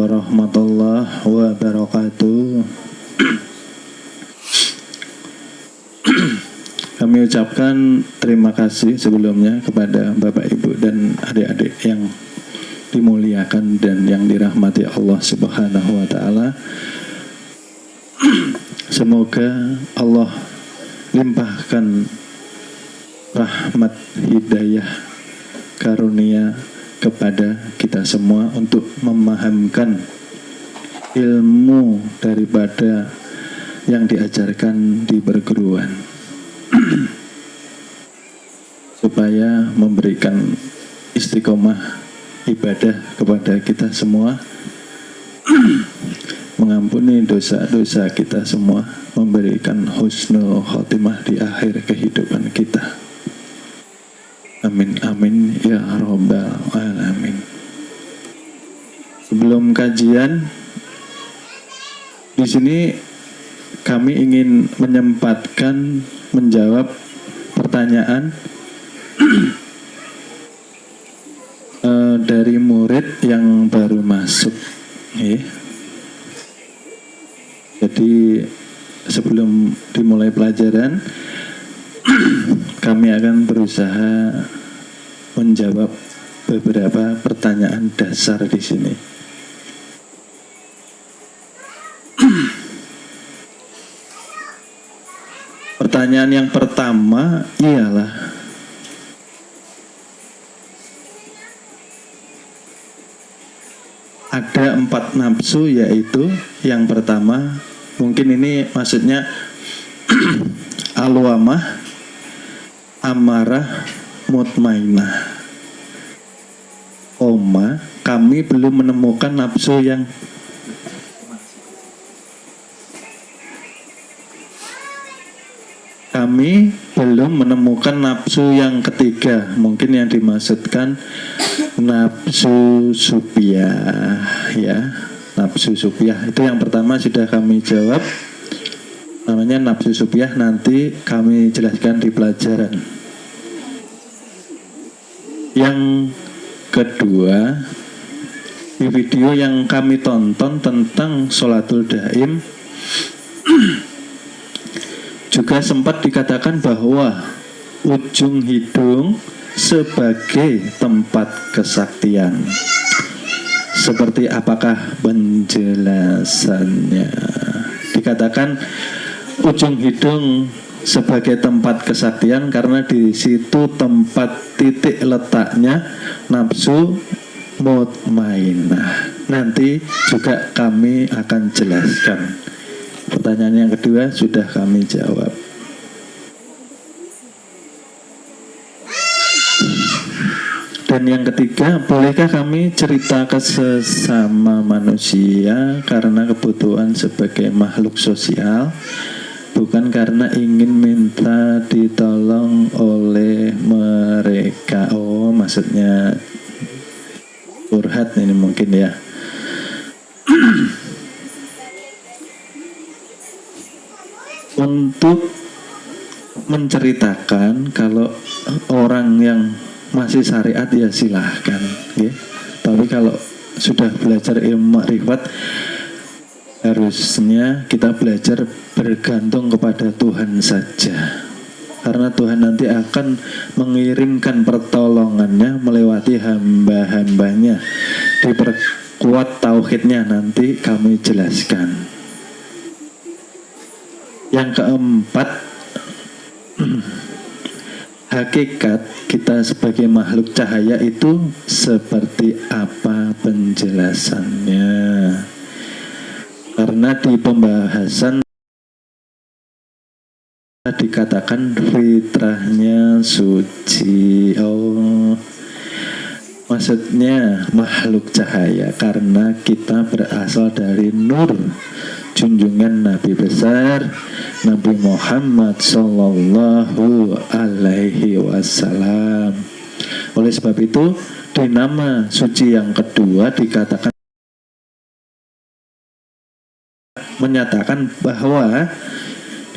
warahmatullahi wabarakatuh. Kami ucapkan terima kasih sebelumnya kepada Bapak Ibu dan adik-adik yang dimuliakan dan yang dirahmati Allah Subhanahu wa taala. Semoga Allah limpahkan rahmat hidayah karunia kepada kita semua untuk memahamkan ilmu daripada yang diajarkan di perguruan, supaya memberikan istiqomah ibadah kepada kita semua, mengampuni dosa-dosa kita semua, memberikan husnul khotimah di akhir kehidupan kita. Amin amin ya rabbal alamin. Sebelum kajian di sini kami ingin menyempatkan menjawab pertanyaan dari murid yang baru masuk. Jadi sebelum dimulai pelajaran, kami akan berusaha menjawab beberapa pertanyaan dasar di sini. Pertanyaan yang pertama ialah, ada 4 nafsu, yaitu yang pertama, mungkin ini maksudnya alwamah, amarah, mutmainah. Kami belum menemukan nafsu yang ketiga. Mungkin yang dimaksudkan nafsu supiyah, ya. Nafsu supiyah itu yang pertama sudah kami jawab. Namanya nafsu supiyah, nanti kami jelaskan di pelajaran. Yang kedua, di video yang kami tonton tentang sholatul daim juga sempat dikatakan bahwa ujung hidung sebagai tempat kesaktian. Seperti apakah penjelasannya? Dikatakan ujung hidung sebagai tempat kesaktian karena di situ tempat titik letaknya nafsu mutmainah. Nanti juga kami akan jelaskan. Pertanyaan yang kedua sudah kami jawab. Dan yang ketiga, bolehkah kami cerita ke sesama manusia karena kebutuhan sebagai makhluk sosial, bukan karena ingin minta ditolong oleh mereka? Oh, maksudnya curhat ini mungkin ya. Untuk menceritakan kalau orang yang masih syariat ya silahkan, ya. Tapi kalau sudah belajar ilmu makrifat, harusnya kita belajar bergantung kepada Tuhan saja, karena Tuhan nanti akan mengirimkan pertolongannya melewati hamba-hambanya. Diperkuat tauhidnya, nanti kami jelaskan. Yang keempat, hakikat kita sebagai makhluk cahaya itu seperti apa penjelasannya? Karena di pembahasan dikatakan fitrahnya suci. Oh, maksudnya makhluk cahaya karena kita berasal dari nur junjungan Nabi besar Nabi Muhammad Sallallahu Alaihi Wasallam. Oleh sebab itu, di nama suci yang kedua dikatakan, menyatakan bahwa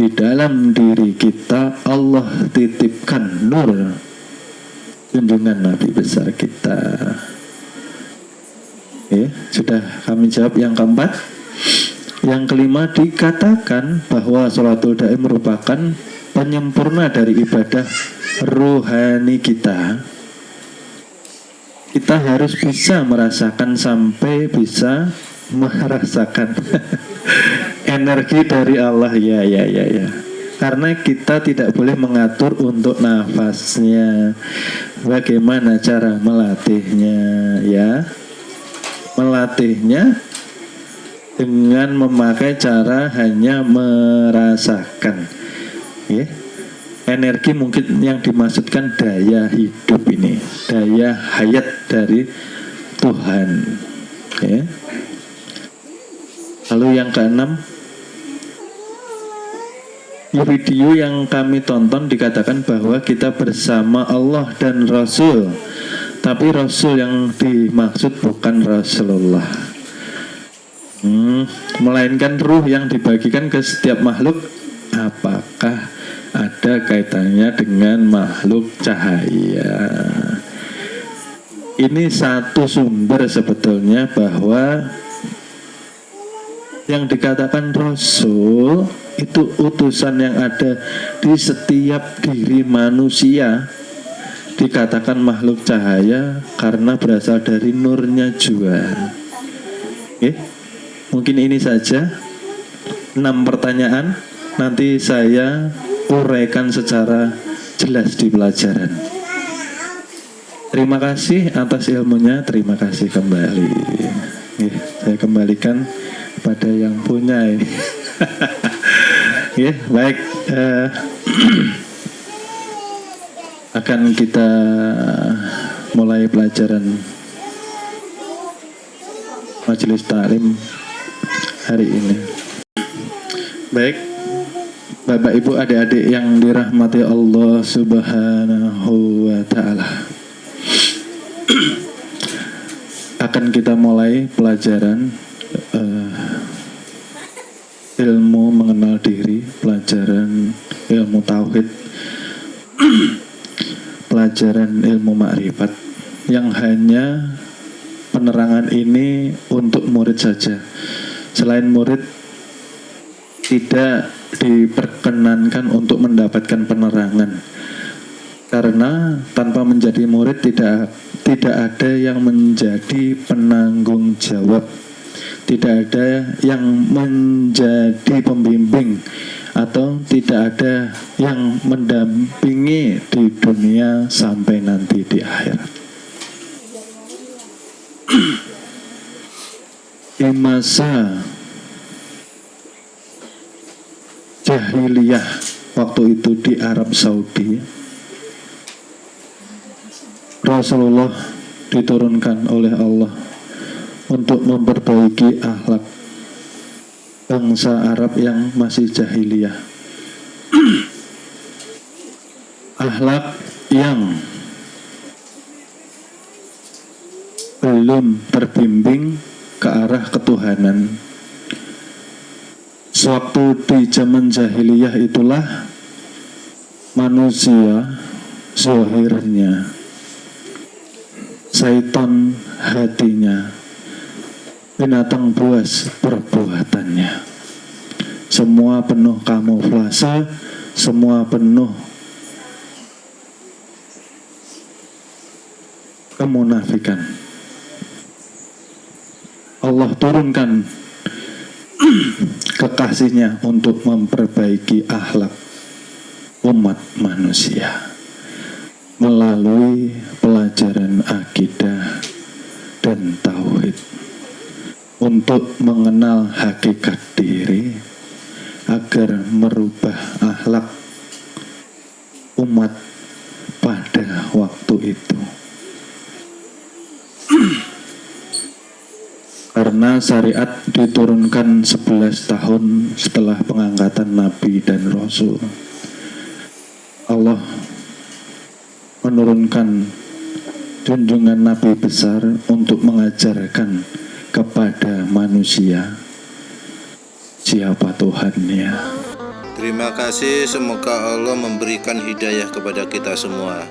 di dalam diri kita Allah titipkan nur junjungan Nabi besar kita. Sudah kami jawab yang keempat. Yang kelima, dikatakan bahwa sholatul daim merupakan penyempurna dari ibadah ruhani kita. Kita harus bisa merasakan sampai bisa merasakan energi dari Allah, ya. Karena kita tidak boleh mengatur untuk nafasnya. Bagaimana cara melatihnya, ya? Melatihnya dengan memakai cara hanya merasakan, ya. Energi mungkin yang dimaksudkan daya hidup ini, daya hayat dari Tuhan, ya. Lalu yang keenam, di video yang kami tonton dikatakan bahwa kita bersama Allah dan Rasul, tapi Rasul yang dimaksud bukan Rasulullah, melainkan ruh yang dibagikan ke setiap makhluk. Apakah ada kaitannya dengan makhluk cahaya? Ini satu sumber sebetulnya bahwa yang dikatakan Rasul itu utusan yang ada di setiap diri manusia. Dikatakan makhluk cahaya karena berasal dari nurnya juga. Mungkin ini saja 6 pertanyaan. Nanti saya uraikan secara jelas di pelajaran. Terima kasih atas ilmunya. Terima kasih kembali. Saya kembalikan pada yang punya ini. Baik. Akan kita mulai pelajaran majelis taklim hari ini. Baik, Bapak Ibu adik-adik yang dirahmati Allah Subhanahu wa Ta'ala, akan kita mulai pelajaran ilmu mengenal diri, pelajaran ilmu tauhid, pelajaran ilmu makrifat, yang hanya penerangan ini untuk murid saja. Selain murid tidak diperkenankan untuk mendapatkan penerangan, karena tanpa menjadi murid tidak ada yang menjadi penanggung jawab, tidak ada yang menjadi pembimbing, atau tidak ada yang mendampingi di dunia sampai nanti di akhirat. Di masa jahiliyah waktu itu di Arab Saudi, Rasulullah diturunkan oleh Allah untuk memperbaiki akhlak bangsa Arab yang masih jahiliyah. Akhlak yang belum terbimbing ke arah ketuhanan. Sewaktu di zaman jahiliyah itulah manusia zahirnya, syaitan hatinya, binatang buas perbuatannya. Semua penuh kamuflase, semua penuh kemunafikan. Allah turunkan kekasihnya untuk memperbaiki akhlak umat manusia melalui pelajaran akidah dan tauhid, untuk mengenal hakikat diri agar merubah akhlak umat pada waktu itu. Karena syariat diturunkan 11 tahun setelah pengangkatan Nabi dan Rasul, Allah menurunkan junjungan Nabi besar untuk mengajarkan kepada manusia siapa Tuhannya. Terima kasih, semoga Allah memberikan hidayah kepada kita semua.